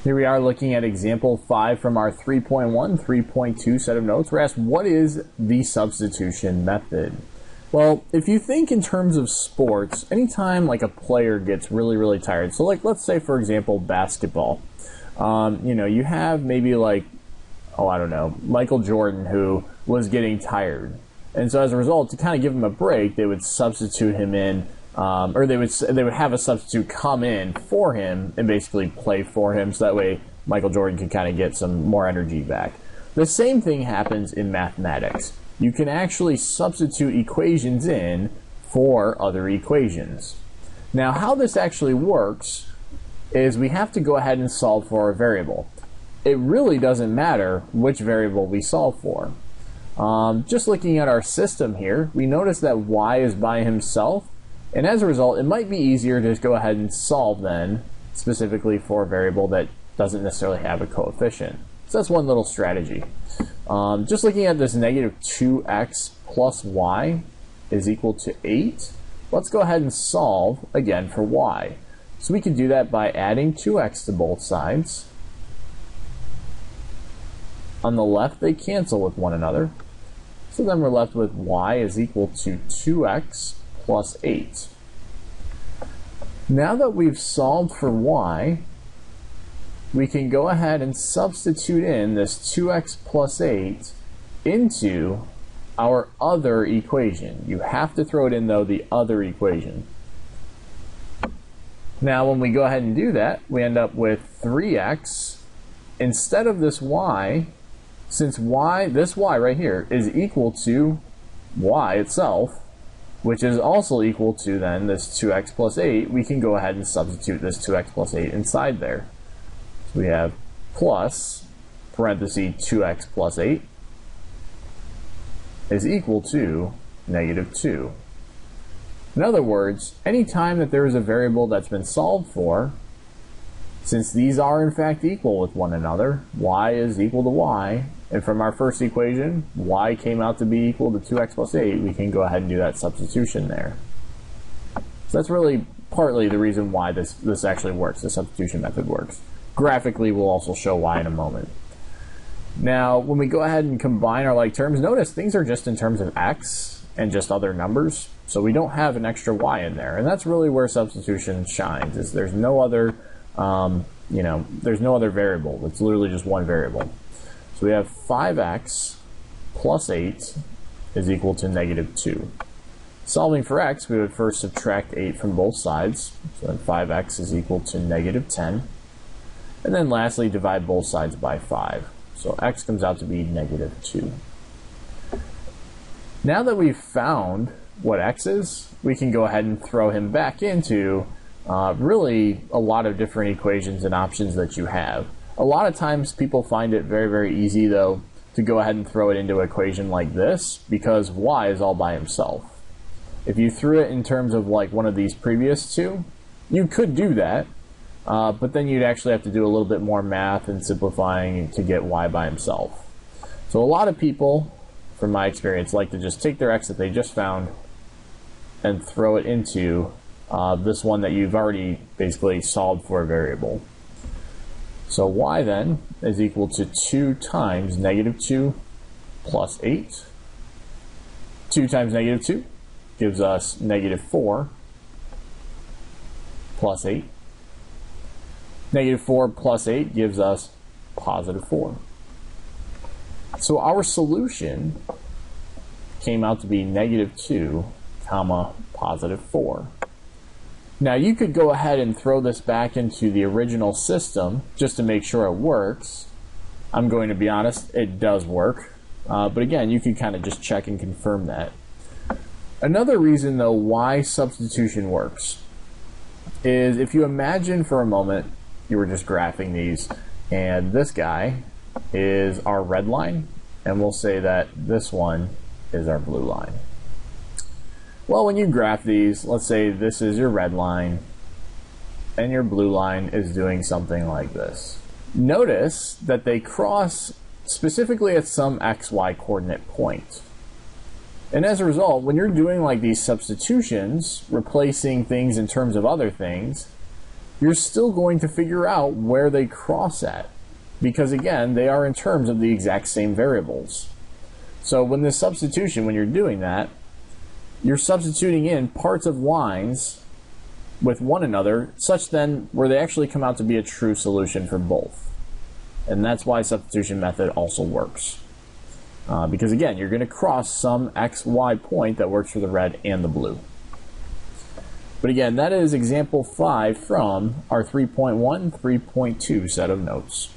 Here we are looking at example 5 from our 3.1, 3.2 set of notes. We're asked, what is the substitution method? Well, if you think in terms of sports, anytime like a player gets really tired, so like let's say for example basketball, you have maybe like, I don't know, Michael Jordan who was getting tired. And so as a result, to kind of give him a break, they would substitute him in, or they would have a substitute come in for him and basically play for him, so that way Michael Jordan can kind of get some more energy back. The same thing happens in mathematics. You can actually substitute equations in for other equations. Now, how this actually works is we have to go ahead and solve for a variable. It really doesn't matter which variable we solve for. Just looking at our system here, we notice that y is by himself, and as a result, it might be easier to just go ahead and solve then, specifically for a variable that doesn't necessarily have a coefficient. So that's one little strategy. Just looking at this negative 2x plus y is equal to 8, let's go ahead and solve again for y. So we can do that by adding 2x to both sides. On the left, they cancel with one another. So then we're left with y is equal to 2x plus 8. Now that we've solved for y, we can go ahead and substitute in this 2x plus 8 into our other equation. You have to throw it in, though, the other equation. Now, when we go ahead and do that, we end up with 3x. Instead of this y, since this y right here is equal to y itself, which is also equal to then this 2x plus 8, we can go ahead and substitute this 2x plus 8 inside there. So we have plus, parenthesis, 2x plus 8 is equal to negative 2. In other words, anytime that there is a variable that's been solved for, since these are in fact equal with one another, y is equal to y, and from our first equation, y came out to be equal to 2x plus 8, we can go ahead and do that substitution there. So that's really partly the reason why this actually works, the substitution method works. Graphically, we'll also show why in a moment. Now, when we go ahead and combine our like terms, notice things are just in terms of x and just other numbers, so we don't have an extra y in there, and that's really where substitution shines, is there's no other there's no other variable. It's literally just one variable. So we have 5x plus 8 is equal to negative 2. Solving for x, we would first subtract 8 from both sides. So then 5x is equal to negative 10. And then lastly, divide both sides by 5. So x comes out to be negative 2. Now that we've found what x is, we can go ahead and throw him back into really a lot of different equations and options that you have. A lot of times people find it very easy, though, to go ahead and throw it into an equation like this because y is all by himself. If you threw it in terms of like one of these previous two, you could do that, but then you'd actually have to do a little bit more math and simplifying to get y by himself. So a lot of people, from my experience, like to just take their x that they just found and throw it into this one that you've already basically solved for a variable. So y then is equal to 2 times negative 2 plus 8. 2 times negative 2 gives us negative 4 plus 8. Negative 4 plus 8 gives us positive 4. So our solution came out to be negative 2 comma positive 4. Now you could go ahead and throw this back into the original system just to make sure it works. I'm going to be honest, it does work. But again, you can kind of just check and confirm that. Another reason though why substitution works is if you imagine for a moment you were just graphing these and this guy is our red line and we'll say that this one is our blue line. Well, when you graph these, let's say this is your red line and your blue line is doing something like this. Notice that they cross specifically at some xy coordinate point. And as a result, when you're doing like these substitutions, replacing things in terms of other things, you're still going to figure out where they cross at, because again, they are in terms of the exact same variables. So when this substitution, when you're doing that, you're substituting in parts of lines with one another, such then where they actually come out to be a true solution for both. And that's why substitution method also works. Because again, you're going to cross some x, y point that works for the red and the blue. But again, that is example 5 from our 3.1, 3.2 set of notes.